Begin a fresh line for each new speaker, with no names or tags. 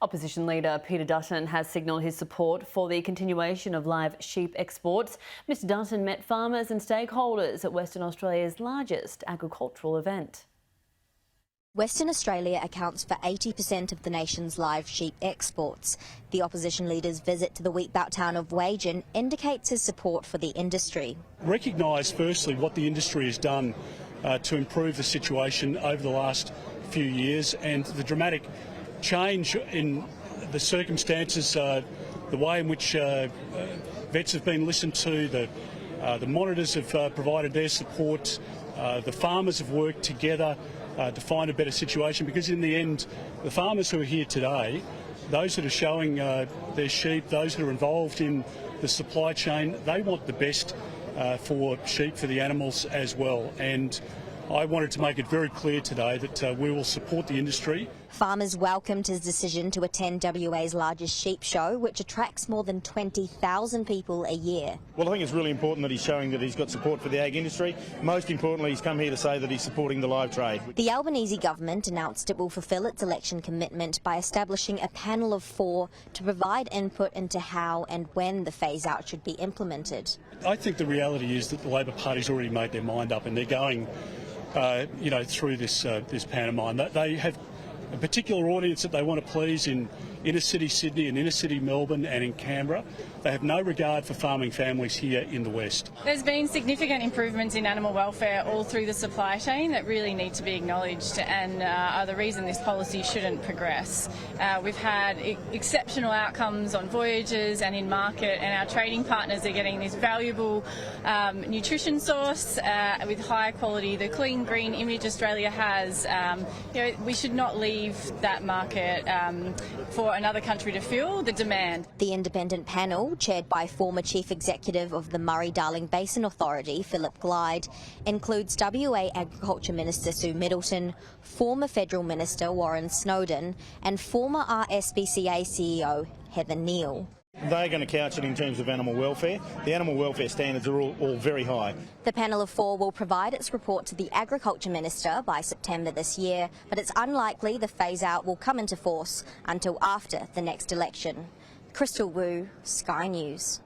Opposition leader Peter Dutton has signalled his support for the continuation of live sheep exports. Mr Dutton met farmers and stakeholders at Western Australia's largest agricultural event.
Western Australia accounts for 80% of the nation's live sheep exports. The opposition leader's visit to the wheatbelt town of Wagen indicates his support for the industry.
Recognise firstly what the industry has done to improve the situation over the last few years and the dramatic change in the circumstances, the way in which vets have been listened to, the monitors have provided their support, the farmers have worked together to find a better situation, because in the end the farmers who are here today, those that are showing their sheep, those that are involved in the supply chain, they want the best for sheep, for the animals as well. And I wanted to make it very clear today that we will support the industry.
Farmers welcomed his decision to attend WA's largest sheep show, which attracts more than 20,000 people a year.
Well, I think it's really important that he's showing that he's got support for the ag industry. Most importantly, he's come here to say that he's supporting the live trade.
The Albanese government announced it will fulfil its election commitment by establishing a panel of 4 to provide input into how and when the phase-out should be implemented.
I think the reality is that the Labor Party's already made their mind up, and they're going through this pantomime. They have a particular audience that they want to please in inner city Sydney and inner city Melbourne and in Canberra. They have no regard for farming families here in the West.
There's been significant improvements in animal welfare all through the supply chain that really need to be acknowledged and are the reason this policy shouldn't progress. We've had exceptional outcomes on voyages and in market, and our trading partners are getting this valuable nutrition source with high quality, the clean green image Australia has. We should not leave that market for another country to fill the demand.
The independent panel, chaired by former Chief Executive of the Murray-Darling Basin Authority, Philip Glyde, includes WA Agriculture Minister Sue Middleton, former Federal Minister Warren Snowden and former RSPCA CEO Heather Neal.
They're going to couch it in terms of animal welfare. The animal welfare standards are all very high.
The panel of 4 will provide its report to the Agriculture Minister by September this year, but it's unlikely the phase-out will come into force until after the next election. Crystal Wu, Sky News.